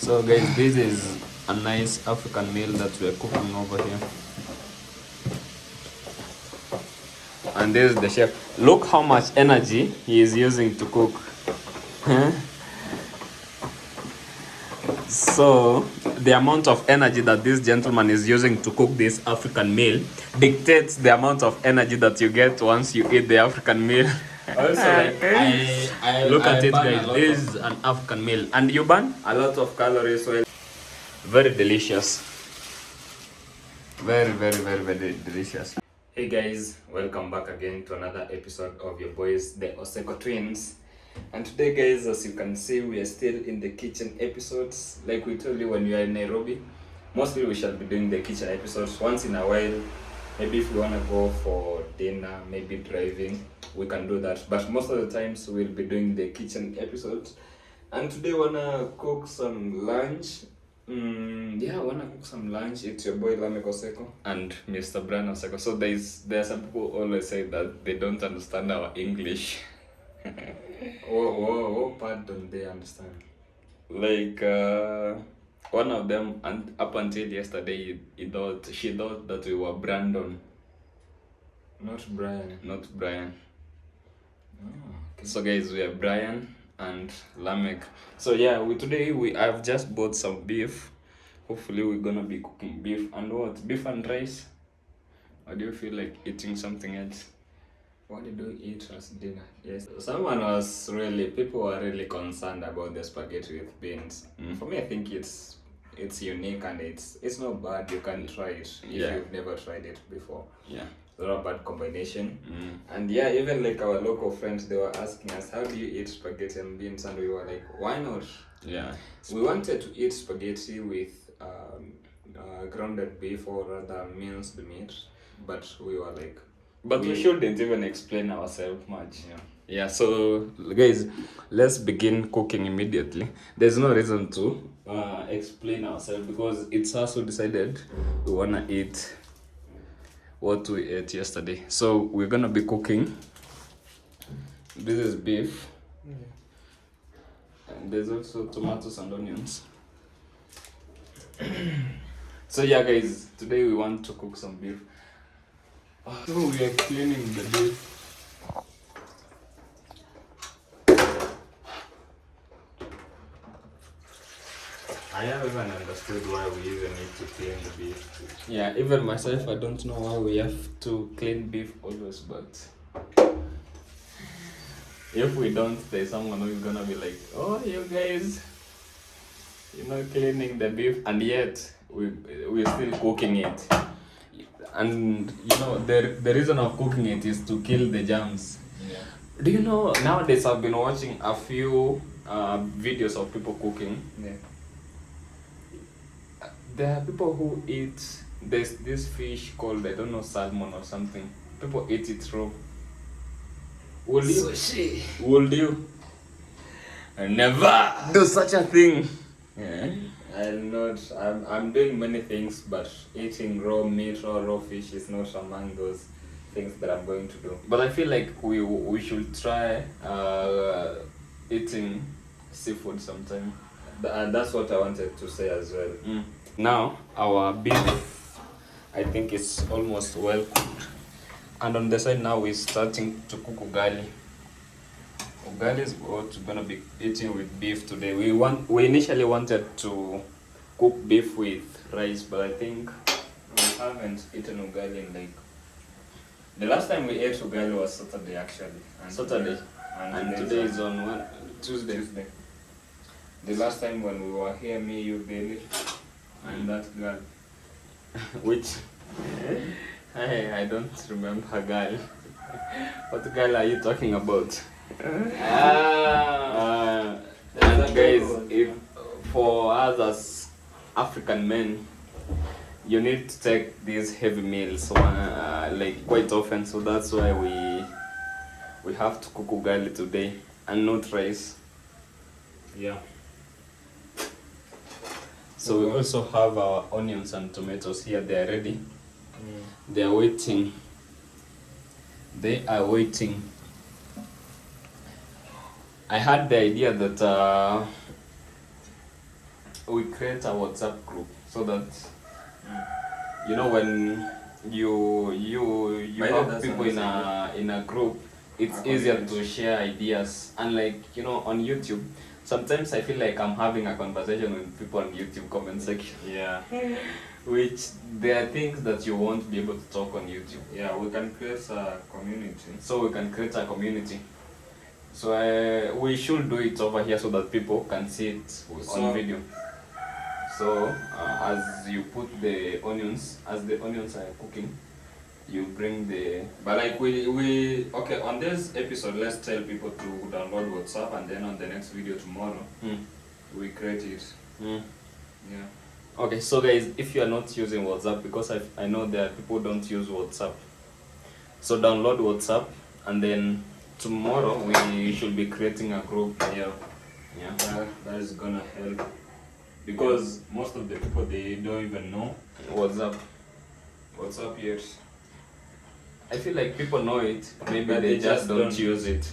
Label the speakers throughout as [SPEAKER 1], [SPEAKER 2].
[SPEAKER 1] So guys, this is a nice African meal that we're cooking over here. And this is the chef. Look how much energy he is using to cook. So the amount of energy that this gentleman is using to cook this African meal dictates the amount of energy that you get once you eat the African meal.
[SPEAKER 2] Also, like, I
[SPEAKER 1] look at it,
[SPEAKER 2] burn
[SPEAKER 1] guys. This is an African meal, and you burn
[SPEAKER 2] a lot of calories. Well,
[SPEAKER 1] very delicious. Very, very, very, very delicious.
[SPEAKER 2] hey guys, welcome back again to another episode of your boys, the Oseko Twins. And today, guys, as you can see, we are still in the kitchen episodes. Like we told you when we are in Nairobi, mostly we shall be doing the kitchen episodes once in a while. Maybe if we want to go for dinner, maybe driving, we can do that. But most of the times we'll be doing the kitchen episodes. And today I wanna cook some lunch. I wanna cook some lunch. It's your boy Lamek Oseko and Mr. Brian Oseko. So there are some people who always say that they don't understand our English. What part don't they understand? Like one of them, and up until yesterday, she thought that we were Brandon, not Brian. Oh, okay. So guys, we are Brian and Lamek. So yeah, I've just bought some beef. Hopefully we're gonna be cooking beef and what? Beef and rice? Or do you feel like eating something else? What did we eat as dinner? Yes. People were really concerned about the spaghetti with beans. For me, I think it's unique and it's not bad. You can try it if you've never tried it before. Yeah. It's not a bad combination. And yeah, even like our local friends, they were asking us, how do you eat spaghetti and beans? And we were like, why not? Yeah. We wanted to eat spaghetti with grounded beef or rather minced meat, but we were like, we shouldn't even explain ourselves much. Yeah, so guys, let's begin cooking immediately. There's no reason to explain ourselves because it's us who decided we wanna eat what we ate yesterday. So we're gonna be cooking. This is beef. And there's also tomatoes and onions. So yeah guys, today we want to cook some beef. So we are cleaning the beef. I haven't even understood why we even need to clean the beef. Yeah, even myself, I don't know why we have to clean beef always, but if we don't, there's someone who's gonna be like, oh, you guys, you're not cleaning the beef, and yet we're still cooking it. And you know, the reason of cooking it is to kill the germs. Yeah. Do you know, nowadays I've been watching a few videos of people cooking. Yeah. There are people who eat, there's this fish called, I don't know, salmon or something. People eat it raw. Will you? Sushi. Will you? I never do such a thing. Yeah. I'm doing many things, but eating raw meat or raw fish is not among those things that I'm going to do. But I feel like we should try eating seafood sometime. That's what I wanted to say as well. Now our beef, I think it's almost well cooked, and on the side now we're starting to cook ugali. Ugali is what we're gonna be eating with beef today. We initially wanted to cook beef with rice, but I think we haven't eaten ugali in like, the last time we ate ugali was Saturday actually. And today is on what? Tuesday. The last time when we were here, me, you, Bailey, and that girl. Which? I don't remember her girl. What girl are you talking about? And guys, if for us as African men, you need to take these heavy meals like quite often, so that's why we have to cook ugali today and not rice. Yeah. So we also have our onions and tomatoes here. They are ready. They are waiting. I had the idea that we create a WhatsApp group so that you know when you
[SPEAKER 1] By the way,
[SPEAKER 2] have
[SPEAKER 1] that's
[SPEAKER 2] people in a group, it's easier to share ideas. And like on YouTube, sometimes I feel like I'm having a conversation with people on YouTube comment section.
[SPEAKER 1] Yeah.
[SPEAKER 2] Which there are things that you won't be able to talk on YouTube.
[SPEAKER 1] Yeah, we can create a community.
[SPEAKER 2] So we can create a community. So we should do it over here so that people can see it on video. So as you put the onions, as the onions are cooking, you bring the.
[SPEAKER 1] But like we okay, on this episode, let's tell people to download WhatsApp, and then on the next video tomorrow, we create it. Yeah.
[SPEAKER 2] Okay, so guys, if you are not using WhatsApp, because I know that people don't use WhatsApp, so download WhatsApp, and then tomorrow we should be creating a group.
[SPEAKER 1] Yeah. That is gonna help, because most of the people, they don't even know
[SPEAKER 2] WhatsApp
[SPEAKER 1] yet.
[SPEAKER 2] I feel like people know it, maybe
[SPEAKER 1] but
[SPEAKER 2] they just don't use it.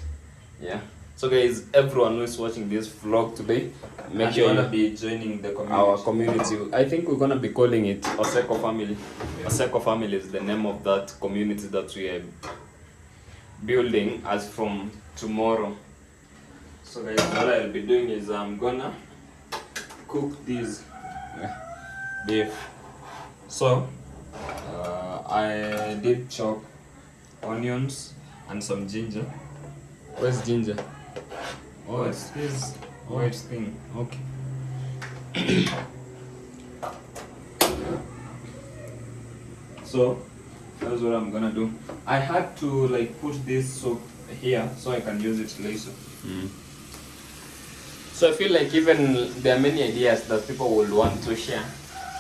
[SPEAKER 2] Yeah. So guys, everyone who is watching this vlog today, make sure
[SPEAKER 1] you're gonna be joining the community.
[SPEAKER 2] Our community. I think we're gonna be calling it Oseko Family. Yeah. Oseko Family is the name of that community that we are building as from tomorrow.
[SPEAKER 1] So guys, what I'll be doing is I'm gonna cook this beef. So I did chop onions and some ginger.
[SPEAKER 2] Where's ginger?
[SPEAKER 1] Oh, it's this white thing.
[SPEAKER 2] Okay.
[SPEAKER 1] So that's what I'm gonna do. I had to like put this soup here so I can use it later.
[SPEAKER 2] So I feel like even there are many ideas that people would want to share.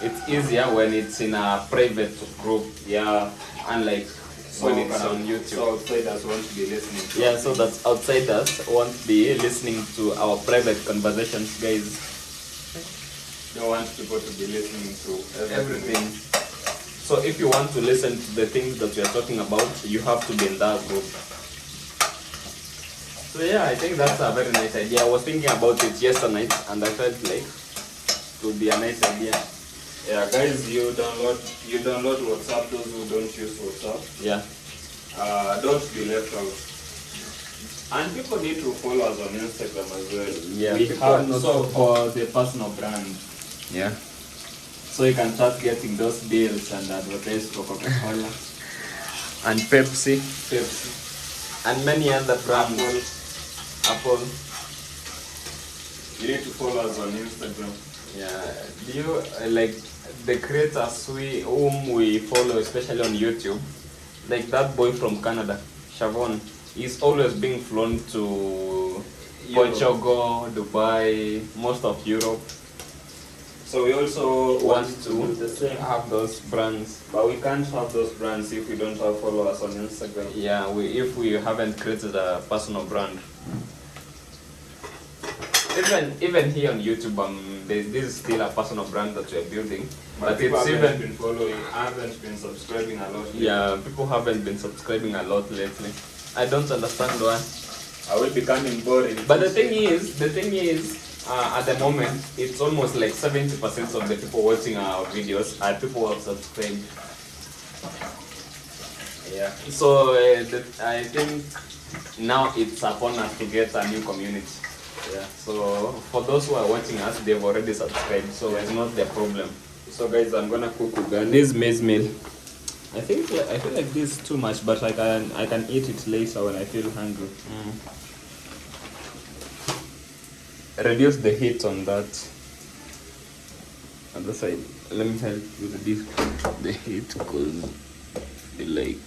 [SPEAKER 2] It's easier when it's in a private group.
[SPEAKER 1] Yeah.
[SPEAKER 2] Unlike when it's on YouTube.
[SPEAKER 1] So outsiders want to be listening to.
[SPEAKER 2] Yeah, so that outsiders won't be listening to our private conversations, guys.
[SPEAKER 1] Don't want people to be listening to everything.
[SPEAKER 2] So if you want to listen to the things that we are talking about, you have to be in that group. So yeah, I think that's a very nice idea. I was thinking about it yesterday and I felt like it would be a nice idea.
[SPEAKER 1] Yeah, guys, you download WhatsApp. Those who don't use WhatsApp,
[SPEAKER 2] yeah,
[SPEAKER 1] don't be left out. And people need to follow us on Instagram as well.
[SPEAKER 2] Yeah,
[SPEAKER 1] we have so for the personal brand.
[SPEAKER 2] Yeah.
[SPEAKER 1] So you can start getting those deals and advertise for Coca-Cola
[SPEAKER 2] and Pepsi,
[SPEAKER 1] and many other brands.
[SPEAKER 2] Apple.
[SPEAKER 1] You need to follow us on Instagram.
[SPEAKER 2] Yeah. Do you like the creators whom we follow, especially on YouTube? Like that boy from Canada, Shavon. He's always being flown to Portugal, Dubai, most of Europe.
[SPEAKER 1] So we also
[SPEAKER 2] want to do
[SPEAKER 1] the same.
[SPEAKER 2] Have those brands,
[SPEAKER 1] but we can't have those brands if we don't have followers on Instagram.
[SPEAKER 2] Yeah, if we haven't created a personal brand. Even here on YouTube, this is still a personal brand that we are building.
[SPEAKER 1] But people haven't been following, haven't been subscribing a lot lately.
[SPEAKER 2] Yeah, people haven't been subscribing a lot lately. I don't understand why.
[SPEAKER 1] Are we becoming boring?
[SPEAKER 2] But the thing is, at the moment, it's almost like 70% of the people watching our videos are people who have subscribed.
[SPEAKER 1] Yeah.
[SPEAKER 2] So I think now it's upon us to get a new community. Yeah. So for those who are watching us, they've already subscribed, so it's not their problem.
[SPEAKER 1] So guys, I'm gonna cook ugali.
[SPEAKER 2] This maize meal. I feel like this is too much, but I can eat it later when I feel hungry. Reduce the heat on that. On the side. Let me help you reduce the heat because like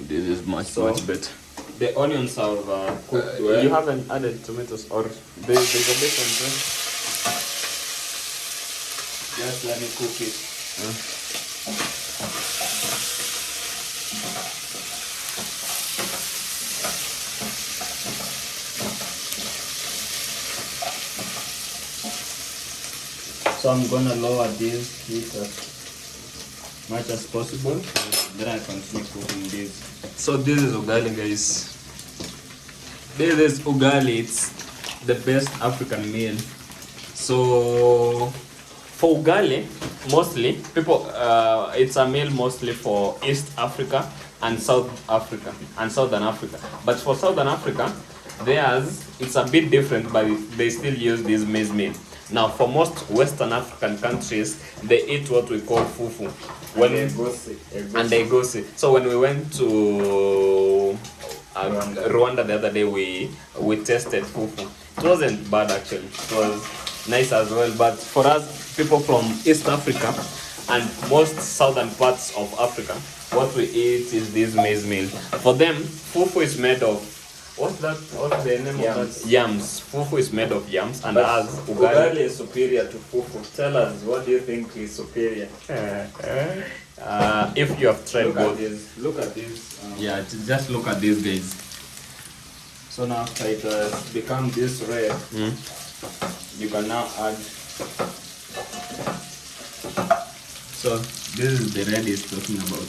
[SPEAKER 2] this is much better.
[SPEAKER 1] The onions have cooked well.
[SPEAKER 2] You haven't added tomatoes or there's a difference, right?
[SPEAKER 1] Just let me cook it. So I'm gonna lower this heat as much as possible, then I continue cooking this.
[SPEAKER 2] So this is ugali, guys. This is ugali. It's the best African meal. So for ugali, mostly people, it's a meal mostly for East Africa and South Africa and Southern Africa. But for Southern Africa, theirs it's a bit different, but they still use this maize meal. Now, for most Western African countries, they eat what we call fufu. When and egusi. So when we went to Rwanda the other day, we tasted fufu. It wasn't bad actually. It was nice as well. But for us, people from East Africa and most southern parts of Africa, what we eat is this maize meal. For them, fufu is made of what's the name of that? Yams. Fufu is made of yams, and as
[SPEAKER 1] ugali is superior to fufu. Tell us, what do you think is superior?
[SPEAKER 2] If you have tried both.
[SPEAKER 1] Look at this.
[SPEAKER 2] Yeah, just look at these guys.
[SPEAKER 1] So now after it has become this red, you can now add.
[SPEAKER 2] So this is the red he's talking about.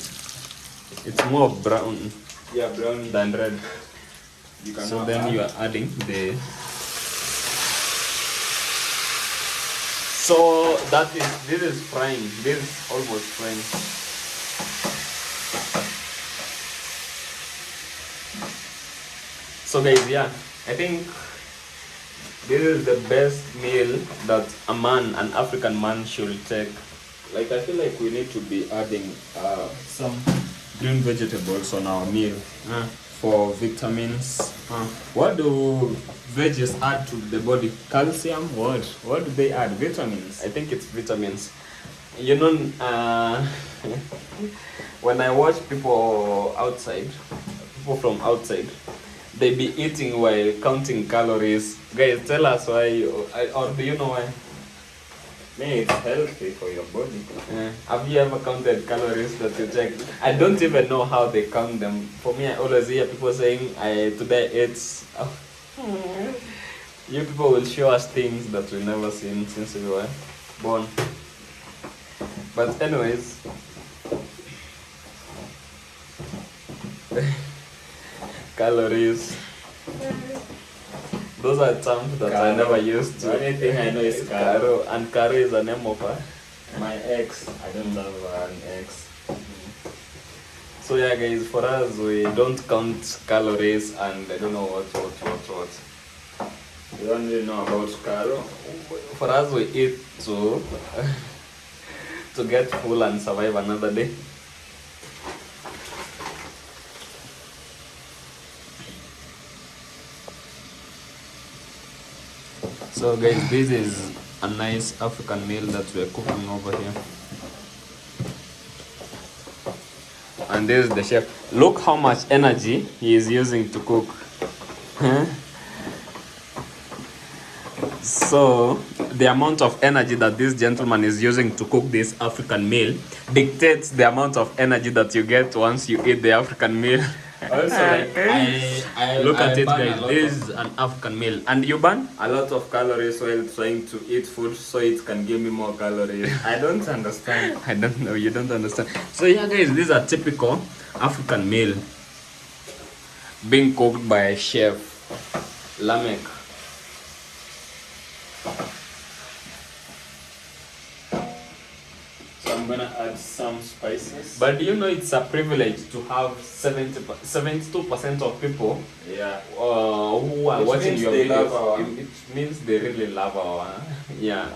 [SPEAKER 2] It's more of brown.
[SPEAKER 1] Yeah, brown
[SPEAKER 2] than red.
[SPEAKER 1] You can
[SPEAKER 2] so then you are adding the. So this is frying. This is almost frying. So guys, yeah, I think this is the best meal that an African man should take.
[SPEAKER 1] Like, I feel like we need to be adding some green vegetables on our meal for vitamins.
[SPEAKER 2] What do veggies add to the body?
[SPEAKER 1] Calcium. What do they add? Vitamins.
[SPEAKER 2] I think it's vitamins. You know, when I watch people from outside, they be eating while counting calories. Guys, tell us why, or do you know why?
[SPEAKER 1] Man, it's healthy for your body.
[SPEAKER 2] Have you ever counted calories that you check? I don't even know how they count them. For me, I always hear people saying, today it's... You people will show us things that we've never seen since we were born. But anyways... calories. Those are terms that I never used to.
[SPEAKER 1] The only thing I know is
[SPEAKER 2] Caro. And Caro is the name of
[SPEAKER 1] my ex. I don't have an ex.
[SPEAKER 2] So yeah guys, for us we don't count calories and I don't know what.
[SPEAKER 1] We don't really know about Caro.
[SPEAKER 2] For us we eat to to get full and survive another day. So guys, this is a nice African meal that we're cooking over here. And this is the chef. Look how much energy he is using to cook. So the amount of energy that this gentleman is using to cook this African meal dictates the amount of energy that you get once you eat the African meal.
[SPEAKER 1] Also, like, I
[SPEAKER 2] look at
[SPEAKER 1] I
[SPEAKER 2] it
[SPEAKER 1] burn
[SPEAKER 2] guys, this is an African meal. And you burn
[SPEAKER 1] a lot of calories while trying to eat food so it can give me more calories. I don't understand.
[SPEAKER 2] I don't know, you don't understand. So yeah guys, this is a typical African meal being cooked by a chef, Lamek.
[SPEAKER 1] I'm gonna add some spices.
[SPEAKER 2] But do you know it's a privilege to have 72% of people who are watching your videos. It means they really love our yeah.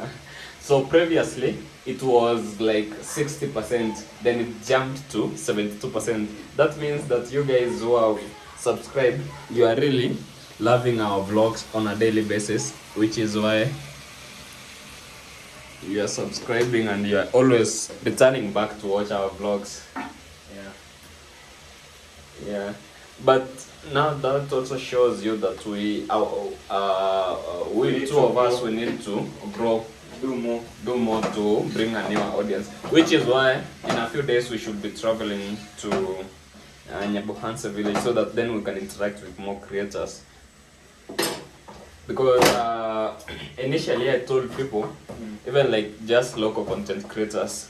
[SPEAKER 2] So previously it was like 60%, then it jumped to 72%. That means that you guys who are subscribed, you are really loving our vlogs on a daily basis, which is why you are subscribing and you are always returning back to watch our vlogs. Yeah, but now that also shows you that we two of us, we need to grow, do more to bring a newer audience, which is why in a few days we should be traveling to Nyabuhanse village so that then we can interact with more creators. Because initially I told people, even like just local content creators,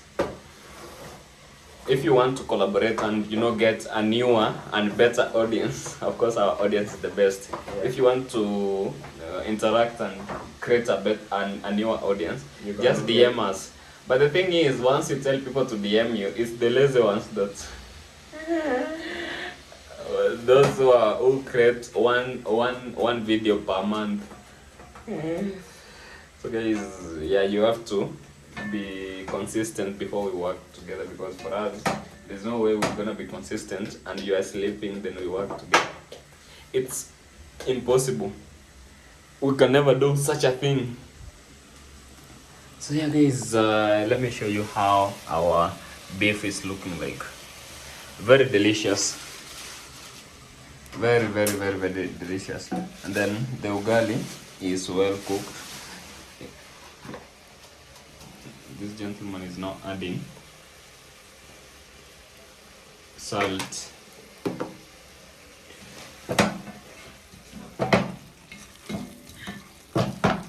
[SPEAKER 2] if you want to collaborate and get a newer and better audience, of course our audience is the best. Yeah. If you want to interact and create a newer audience, just DM us. But the thing is, once you tell people to DM you, it's the lazy ones that those who create one video per month. So guys, yeah, you have to be consistent before we work together, because for us there's no way we're gonna be consistent and you are sleeping then we work together. It's impossible. We can never do such a thing. So yeah guys, let me show you how our beef is looking like. Very delicious, very delicious. And then the ugali is well cooked. This gentleman is now adding salt.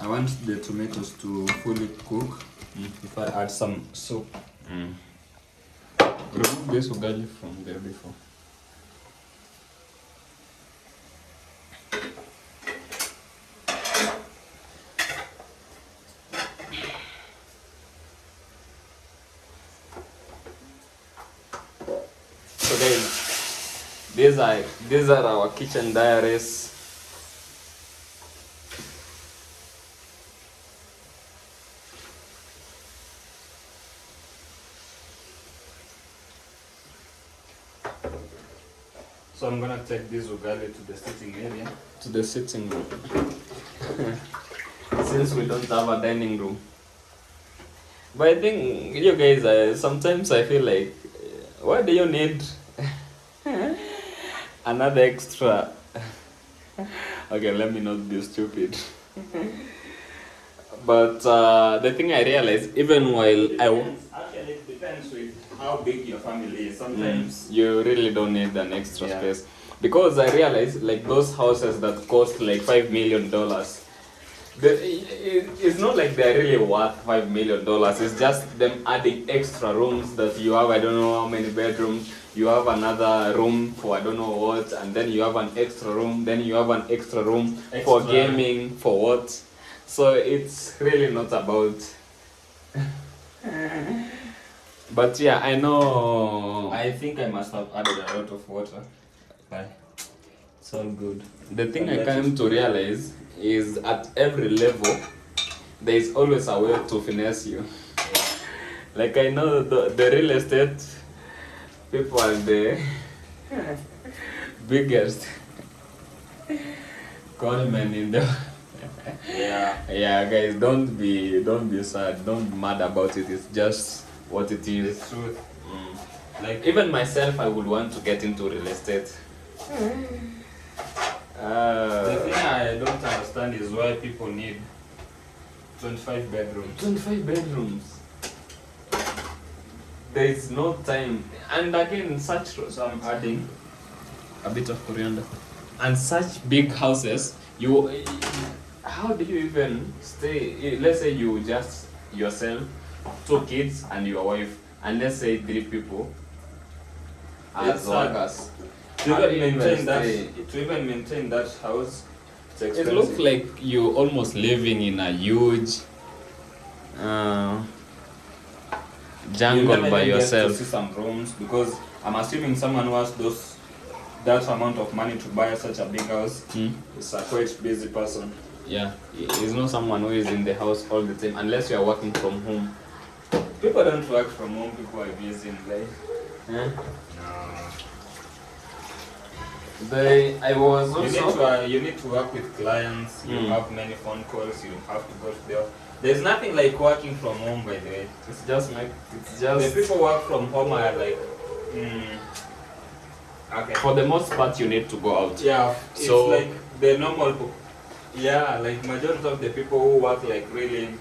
[SPEAKER 2] I want the tomatoes to fully cook before I add some soup. Remove this ugali from there before. So guys, these are our kitchen diaries. So I'm gonna take this ugali to the sitting area, to the sitting room, since we don't have a dining room. But I think you guys, sometimes I feel like, why do you need another extra? Okay, let me not be stupid. But the thing I realized, even while actually it depends with how big your family is. Sometimes you really don't need an extra space, because I realized like those houses that cost like $5 million, it's not like they're really worth $5 million. It's just them adding extra rooms that you have. I don't know how many bedrooms. You have another room for I don't know what, and then you have an extra room. Then you have an extra room for gaming, for what. So it's really not about. But yeah, I know. I think I must have added a lot of water. But it's all good. The thing I came to realize is at every level, there is always a way to finesse you. Like I know the real estate people are the biggest conmen in the. Yeah, guys, don't be sad, don't be mad about it. It's just what it is. It's truth. Like even myself, I would want to get into real estate. The thing I don't understand is why people need 25 bedrooms. 25 bedrooms. There is no time, and again, so I'm adding a bit of coriander. And such big houses, how do you even stay? Let's say you just yourself, 2 kids and your wife, and let's say 3 people as workers. To even maintain that house, it's expensive. It looks like you're almost living in a huge jungle by yourself. Get to see some rooms, because I'm assuming someone who has that amount of money to buy such a big house is a quite busy person. Yeah, it's not someone who is in the house all the time, unless you are working from home. People don't work from home, people are busy in life. No. I was also. You need to work with clients, you have many phone calls, you have to go to the office. There's nothing like working from home, by the way. It's just the people work from home are like. Okay. For the most part, you need to go out. Yeah. So it's like the normal. Yeah, like majority of the people who work like really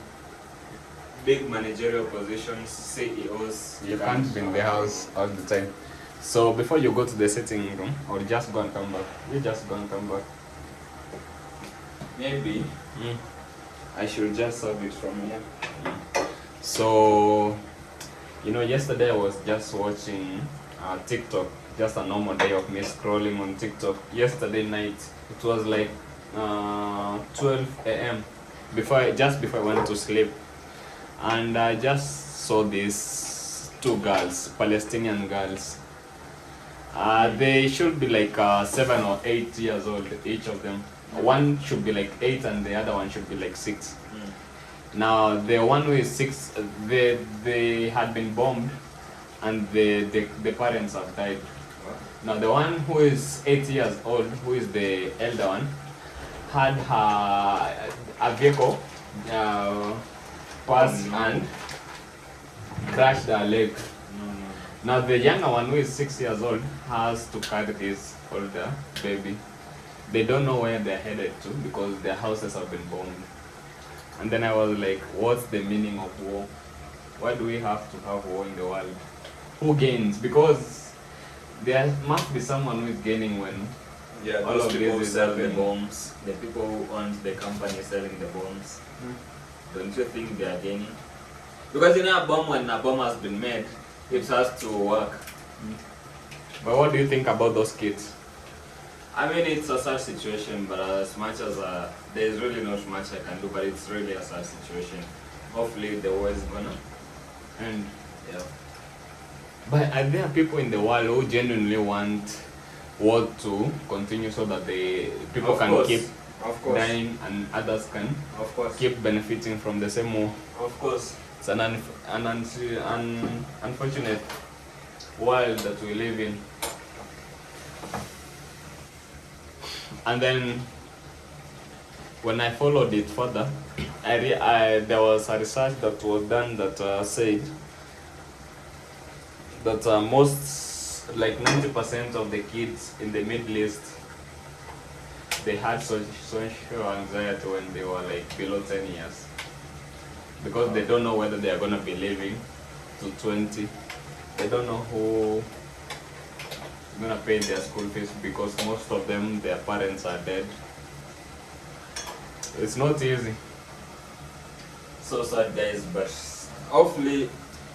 [SPEAKER 2] big managerial positions, CEOs, you can't be in the house all the time. So before you go to the sitting room, or just go and come back. You just go and come back. Maybe I should just serve it from here. So You know, yesterday I was just watching TikTok, just a normal day of me scrolling on TikTok. Yesterday night, it was like 12 a.m. Just before I went to sleep, and I just saw these two girls, Palestinian girls. They should be like 7 or 8 years old, each of them. One should be like 8, and the other one should be like 6. Now the one who is 6, they had been bombed, and the parents have died. Now the one who is 8 years old, who is the elder one, had a vehicle pass and crashed her leg. Now the younger one, who is 6 years old, has to carry this older baby. They don't know where they're headed to because their houses have been bombed. And then I was like, what's the meaning of war? Why do we have to have war in the world? Who gains? Because there must be someone who is gaining when all
[SPEAKER 3] those
[SPEAKER 2] of
[SPEAKER 3] people
[SPEAKER 2] this is
[SPEAKER 3] sell the
[SPEAKER 2] happening.
[SPEAKER 3] bombs, the people who own the company selling the bombs. Don't you think they are gaining? Because you know, when a bomb has been made, it has to work.
[SPEAKER 2] But what do you think about those kids?
[SPEAKER 3] I mean, it's a sad situation, but as much as there's really not much I can do, but it's really a sad situation. Hopefully, the war is gonna
[SPEAKER 2] And
[SPEAKER 3] yeah.
[SPEAKER 2] but are there people in the world who genuinely want war to continue so that the people
[SPEAKER 3] Of
[SPEAKER 2] can
[SPEAKER 3] course.
[SPEAKER 2] keep
[SPEAKER 3] Of course.
[SPEAKER 2] dying and others can
[SPEAKER 3] Of course.
[SPEAKER 2] keep benefiting from the same war?
[SPEAKER 3] Of course.
[SPEAKER 2] It's an unfortunate world that we live in. And then when I followed it further, there was a research that was done that said that most, like 90% of the kids in the Middle East, they had social anxiety when they were like below 10 years. Because they don't know whether they are going to be living to 20. They don't know who going to pay their school fees because most of them, their parents are dead. It's not easy.
[SPEAKER 3] So sad, guys, but hopefully,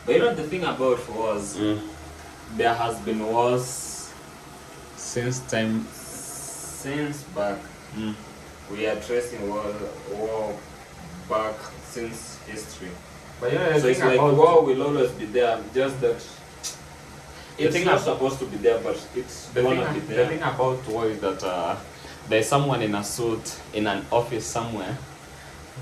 [SPEAKER 3] but you know the thing about wars, there has been wars
[SPEAKER 2] Since
[SPEAKER 3] back. We are tracing war back since history.
[SPEAKER 2] But yeah,
[SPEAKER 3] So it's like war will always be there, just that it's
[SPEAKER 2] thing
[SPEAKER 3] not
[SPEAKER 2] ab-
[SPEAKER 3] supposed to be there, but it's gonna be
[SPEAKER 2] the
[SPEAKER 3] there.
[SPEAKER 2] thing about war is that there's someone in a suit in an office somewhere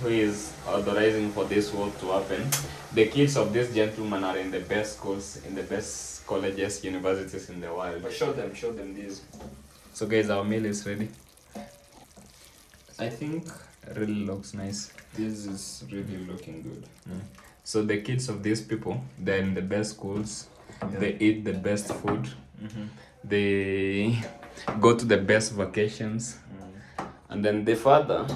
[SPEAKER 2] who is authorizing for this war to happen. The kids of this gentleman are in the best schools, in the best colleges, universities in the world.
[SPEAKER 3] But show them this.
[SPEAKER 2] So guys, our meal is ready. I think it really looks nice.
[SPEAKER 3] This is really looking good.
[SPEAKER 2] So the kids of these people, they're in the best schools. They eat the best food. They go to the best vacations. And then the father,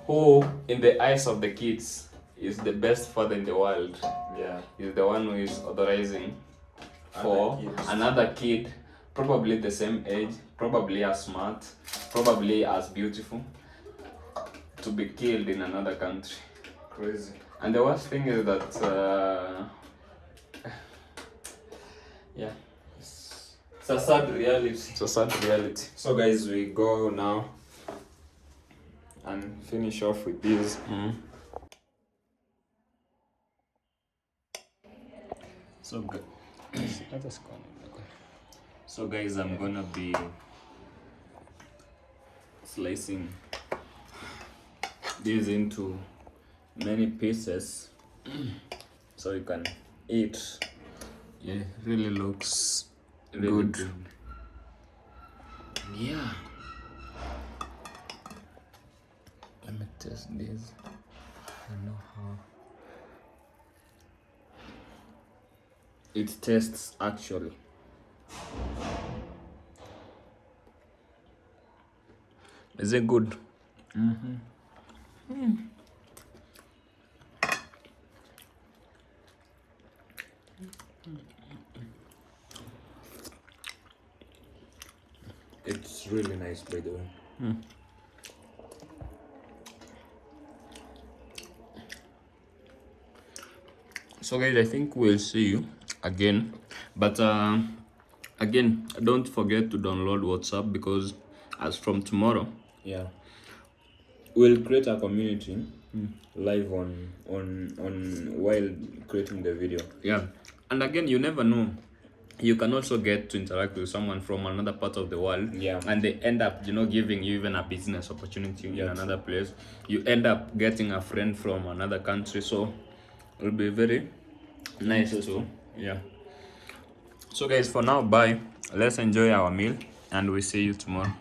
[SPEAKER 2] who in the eyes of the kids is the best father in the world, is the one who is authorizing for another kid, probably the same age, probably as smart, probably as beautiful, to be killed in another country.
[SPEAKER 3] Crazy.
[SPEAKER 2] And the worst thing is that
[SPEAKER 3] It's a sad reality.
[SPEAKER 2] it's a sad reality.
[SPEAKER 3] So guys, we go now and finish off with this. So guys, I'm gonna be slicing this into many pieces so you can eat.
[SPEAKER 2] Yeah, really looks
[SPEAKER 3] Really
[SPEAKER 2] good.
[SPEAKER 3] Yeah.
[SPEAKER 2] Let me test this. I know how.
[SPEAKER 3] It tastes actually.
[SPEAKER 2] Is it good?
[SPEAKER 3] It's really nice, by the way.
[SPEAKER 1] So guys, I think we'll see you again, but again, don't forget to download WhatsApp, because as from tomorrow,
[SPEAKER 2] Yeah, we'll create a community live on while creating the video.
[SPEAKER 1] yeah. And again, you never know, you can also get to interact with someone from another part of the world.
[SPEAKER 2] Yeah.
[SPEAKER 1] And they end up, giving you even a business opportunity in
[SPEAKER 2] Yeah,
[SPEAKER 1] another place. You end up getting a friend from another country, so it'll be very nice too. Yeah. So guys, for now, bye. Let's enjoy our meal, and we see you tomorrow.